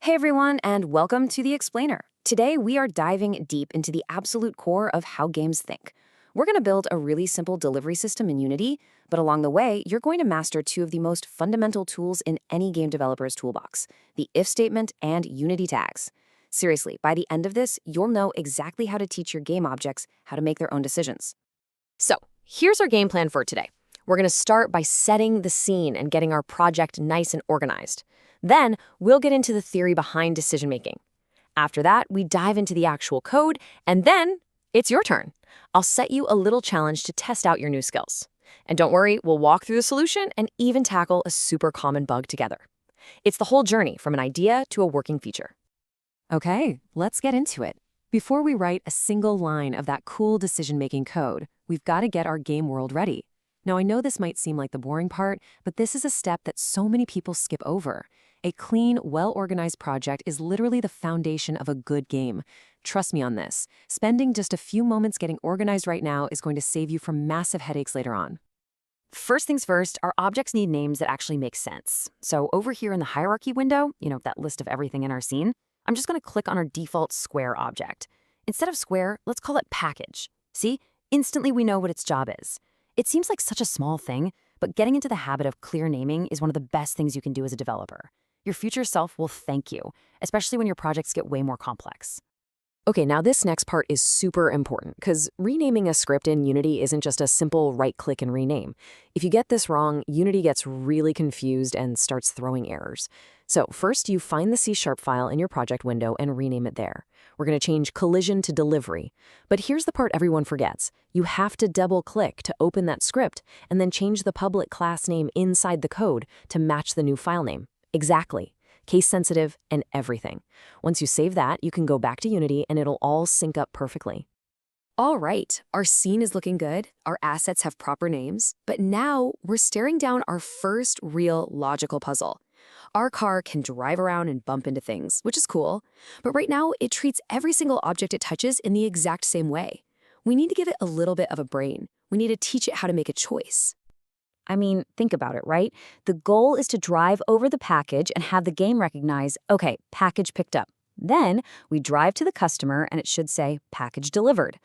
Hey everyone, and welcome to The Explainer. Today we are diving deep into the absolute core of how games think. We're going to build a really simple delivery system in Unity, but along the way, you're going to master two of the most fundamental tools in any game developer's toolbox, the if statement and Unity tags. Seriously, by the end of this, you'll know exactly how to teach your game objects how to make their own decisions. So, here's our game plan for today. We're going to start by setting the scene and getting our project nice and organized. Then, we'll get into the theory behind decision-making. After that, we dive into the actual code, and then it's your turn. I'll set you a little challenge to test out your new skills. And don't worry, we'll walk through the solution and even tackle a super common bug together. It's the whole journey from an idea to a working feature. Okay, let's get into it. Before we write a single line of that cool decision-making code, we've got to get our game world ready. Now, I know this might seem like the boring part, but this is a step that so many people skip over. A clean, well-organized project is literally the foundation of a good game. Trust me on this. Spending just a few moments getting organized right now is going to save you from massive headaches later on. First things first, our objects need names that actually make sense. So over here in the hierarchy window, that list of everything in our scene, I'm just going to click on our default square object. Instead of square, let's call it package. See? Instantly we know what its job is. It seems like such a small thing, but getting into the habit of clear naming is one of the best things you can do as a developer. Your future self will thank you, especially when your projects get way more complex. Okay, now this next part is super important because renaming a script in Unity isn't just a simple right-click and rename. If you get this wrong, Unity gets really confused and starts throwing errors. So first, you find the C# file in your project window and rename it there. We're going to change collision to delivery. But here's the part everyone forgets. You have to double-click to open that script and then change the public class name inside the code to match the new file name. Exactly. Case-sensitive and everything. Once you save that, you can go back to Unity and it'll all sync up perfectly. All right, our scene is looking good, our assets have proper names, but now we're staring down our first real logical puzzle. Our car can drive around and bump into things, which is cool, but right now it treats every single object it touches in the exact same way. We need to give it a little bit of a brain. We need to teach it how to make a choice. I mean, think about it, right? The goal is to drive over the package and have the game recognize, okay, package picked up. Then we drive to the customer and it should say package delivered.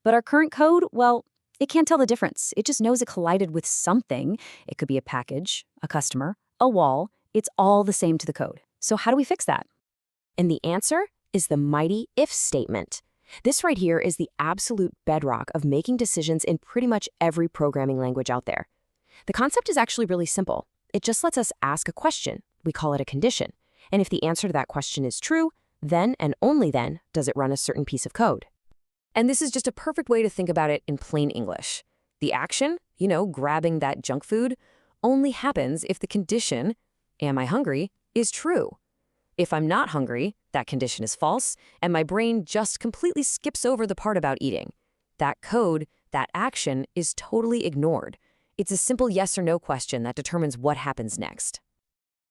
But our current code, well, it can't tell the difference. It just knows it collided with something. It could be a package, a customer, a wall. It's all the same to the code. So how do we fix that? And the answer is the mighty if statement. This right here is the absolute bedrock of making decisions in pretty much every programming language out there. The concept is actually really simple. It just lets us ask a question. We call it a condition. And if the answer to that question is true, then and only then does it run a certain piece of code. And this is just a perfect way to think about it in plain English. The action, grabbing that junk food, only happens if the condition, am I hungry, is true. If I'm not hungry, that condition is false, and my brain just completely skips over the part about eating. That code, that action, is totally ignored. It's a simple yes or no question that determines what happens next.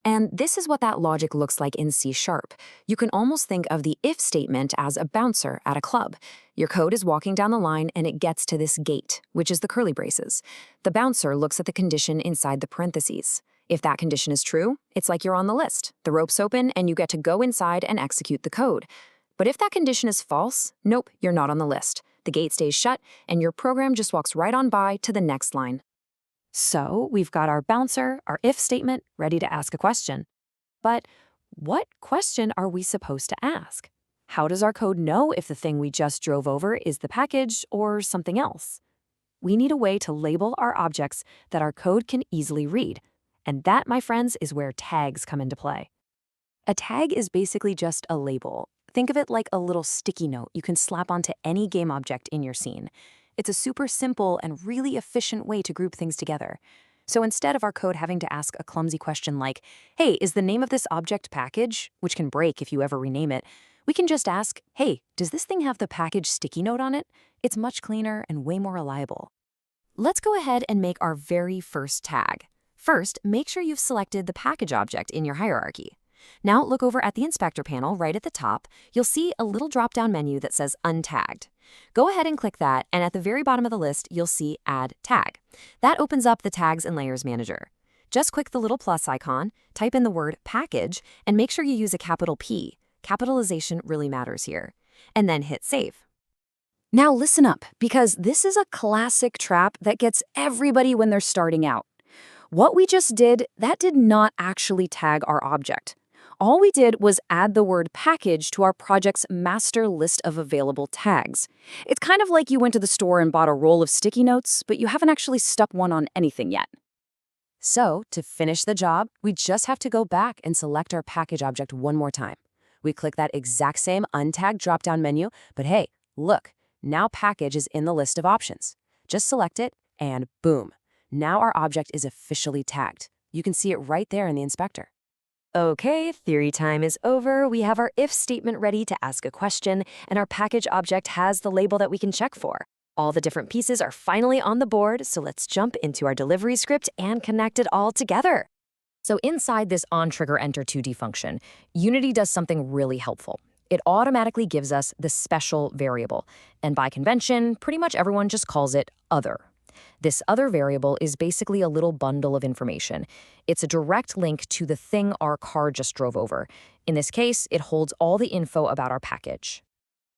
And this is what that logic looks like in C#. You can almost think of the if statement as a bouncer at a club. Your code is walking down the line and it gets to this gate, which is the curly braces. The bouncer looks at the condition inside the parentheses. If that condition is true, it's like you're on the list. The rope's open and you get to go inside and execute the code. But if that condition is false, nope, you're not on the list. The gate stays shut and your program just walks right on by to the next line. So we've got our bouncer, our if statement, ready to ask a question. But what question are we supposed to ask? How does our code know if the thing we just drove over is the package or something else? We need a way to label our objects that our code can easily read. And that, my friends, is where tags come into play. A tag is basically just a label. Think of it like a little sticky note you can slap onto any game object in your scene. It's a super simple and really efficient way to group things together. So instead of our code having to ask a clumsy question like, hey, is the name of this object package, which can break if you ever rename it, we can just ask, hey, does this thing have the package sticky note on it? It's much cleaner and way more reliable. Let's go ahead and make our very first tag. First, make sure you've selected the package object in your hierarchy. Now look over at the inspector panel right at the top. You'll see a little drop-down menu that says untagged. Go ahead and click that, and at the very bottom of the list, you'll see Add Tag. That opens up the Tags and Layers Manager. Just click the little plus icon, type in the word package, and make sure you use a capital P. Capitalization really matters here. And then hit save. Now listen up, because this is a classic trap that gets everybody when they're starting out. What we just did, that did not actually tag our object. All we did was add the word package to our project's master list of available tags. It's kind of like you went to the store and bought a roll of sticky notes, but you haven't actually stuck one on anything yet. So, to finish the job, we just have to go back and select our package object one more time. We click that exact same untagged drop-down menu, but hey, look, now package is in the list of options. Just select it, and boom. Now our object is officially tagged. You can see it right there in the inspector. Okay, theory time is over. We have our if statement ready to ask a question, and our package object has the label that we can check for. All the different pieces are finally on the board, so let's jump into our delivery script and connect it all together. So inside this onTriggerEnter2D function, Unity does something really helpful. It automatically gives us the special variable, and by convention, pretty much everyone just calls it other. This other variable is basically a little bundle of information. It's a direct link to the thing our car just drove over. In this case, it holds all the info about our package.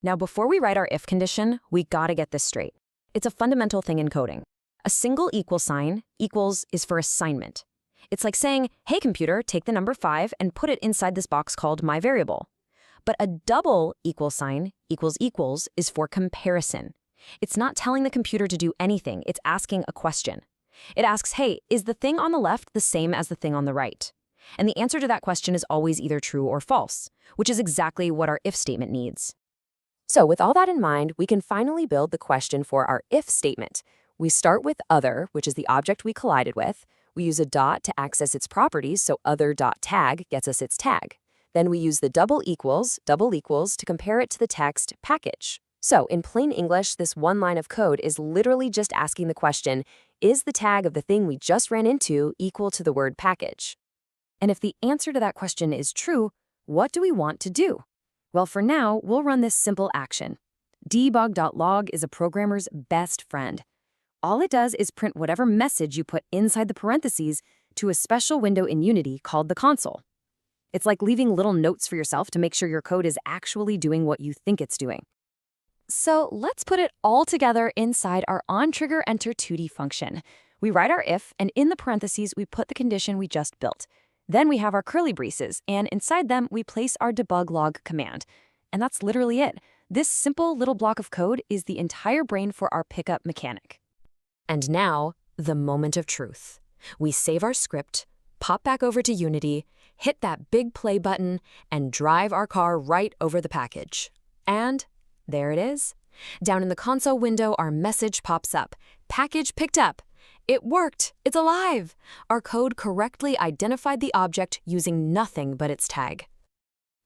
Now, before we write our if condition, we gotta get this straight. It's a fundamental thing in coding. A single equal sign, equals, is for assignment. It's like saying, hey computer, take the number 5 and put it inside this box called my variable. But a double equal sign, equals equals, is for comparison. It's not telling the computer to do anything, it's asking a question. It asks, hey, is the thing on the left the same as the thing on the right? And the answer to that question is always either true or false, which is exactly what our if statement needs. So with all that in mind, we can finally build the question for our if statement. We start with other, which is the object we collided with. We use a dot to access its properties, so other.tag gets us its tag. Then we use the double equals to compare it to the text package. So in plain English, this one line of code is literally just asking the question, is the tag of the thing we just ran into equal to the word package? And if the answer to that question is true, what do we want to do? Well, for now, we'll run this simple action. Debug.log is a programmer's best friend. All it does is print whatever message you put inside the parentheses to a special window in Unity called the console. It's like leaving little notes for yourself to make sure your code is actually doing what you think it's doing. So let's put it all together inside our onTriggerEnter2D function. We write our if, and in the parentheses, we put the condition we just built. Then we have our curly braces, and inside them, we place our debug log command. And that's literally it. This simple little block of code is the entire brain for our pickup mechanic. And now, the moment of truth. We save our script, pop back over to Unity, hit that big play button, and drive our car right over the package. And there it is. Down in the console window, our message pops up. Package picked up. It worked. It's alive. Our code correctly identified the object using nothing but its tag.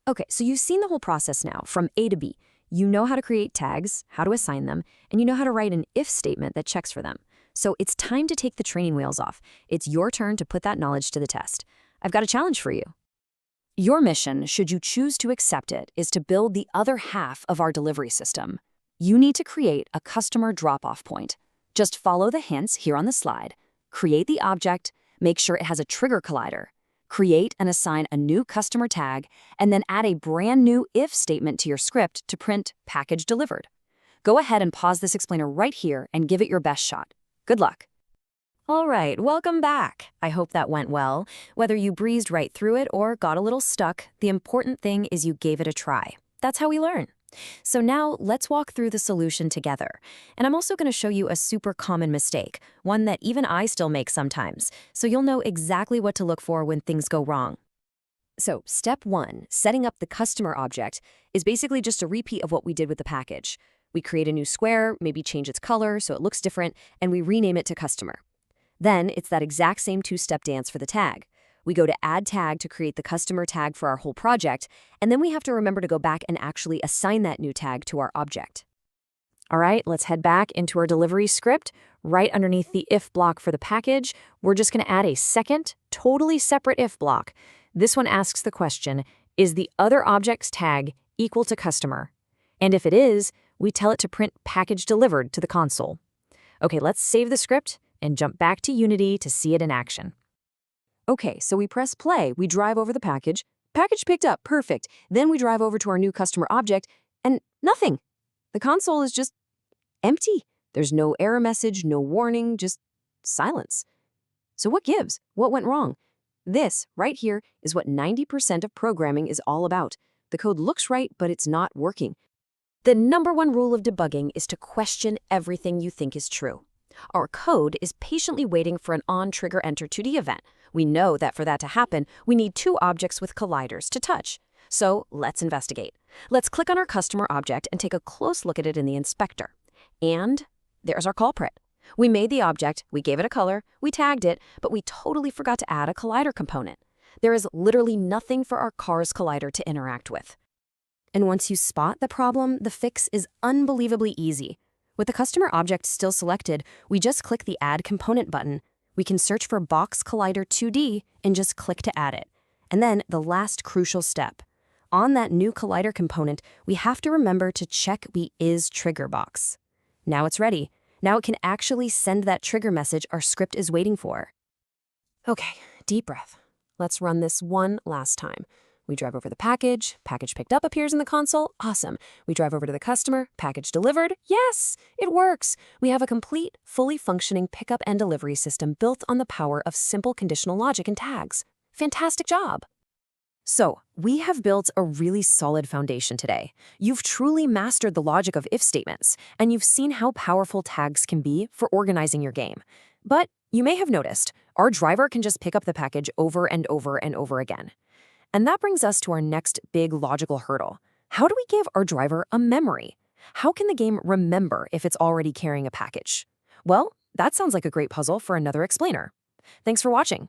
Okay, so you've seen the whole process now, from A to B. You know how to create tags, how to assign them, and you know how to write an if statement that checks for them. So it's time to take the training wheels off. It's your turn to put that knowledge to the test. I've got a challenge for you. Your mission, should you choose to accept it, is to build the other half of our delivery system. You need to create a customer drop-off point. Just follow the hints here on the slide. Create the object, make sure it has a trigger collider. Create and assign a new customer tag, and then add a brand new if statement to your script to print package delivered. Go ahead and pause this explainer right here and give it your best shot. Good luck. All right, welcome back. I hope that went well. Whether you breezed right through it or got a little stuck, the important thing is you gave it a try. That's how we learn. So now let's walk through the solution together. And I'm also going to show you a super common mistake, one that even I still make sometimes, so you'll know exactly what to look for when things go wrong. So step 1, setting up the customer object, is basically just a repeat of what we did with the package. We create a new square, maybe change its color so it looks different, and we rename it to customer. Then it's that exact same 2-step dance for the tag. We go to add tag to create the customer tag for our whole project, and then we have to remember to go back and actually assign that new tag to our object. All right, let's head back into our delivery script. Right underneath the if block for the package, we're just going to add a second, totally separate if block. This one asks the question, is the other object's tag equal to customer? And if it is, we tell it to print package delivered to the console. Okay, let's save the script and jump back to Unity to see it in action. Okay, so we press play, we drive over the package, package picked up, perfect. Then we drive over to our new customer object, and nothing. The console is just empty. There's no error message, no warning, just silence. So what gives? What went wrong? This, right here, is what 90% of programming is all about. The code looks right, but it's not working. The #1 rule of debugging is to question everything you think is true. Our code is patiently waiting for an on-trigger enter 2D event. We know that for that to happen, we need two objects with colliders to touch. So let's investigate. Let's click on our customer object and take a close look at it in the inspector. And there's our culprit. We made the object, we gave it a color, we tagged it, but we totally forgot to add a collider component. There is literally nothing for our car's collider to interact with. And once you spot the problem, the fix is unbelievably easy. With the customer object still selected, we just click the Add Component button. We can search for Box Collider 2D and just click to add it. And then the last crucial step. On that new collider component, we have to remember to check the Is Trigger box. Now it's ready. Now it can actually send that trigger message our script is waiting for. Okay, deep breath. Let's run this one last time. We drive over the package picked up appears in the console, awesome. We drive over to the customer, package delivered, yes, it works. We have a complete, fully functioning pickup and delivery system built on the power of simple conditional logic and tags. Fantastic job. So, we have built a really solid foundation today. You've truly mastered the logic of if statements, and you've seen how powerful tags can be for organizing your game. But you may have noticed, our driver can just pick up the package over and over and over again. And that brings us to our next big logical hurdle. How do we give our driver a memory? How can the game remember if it's already carrying a package? Well, that sounds like a great puzzle for another explainer. Thanks for watching.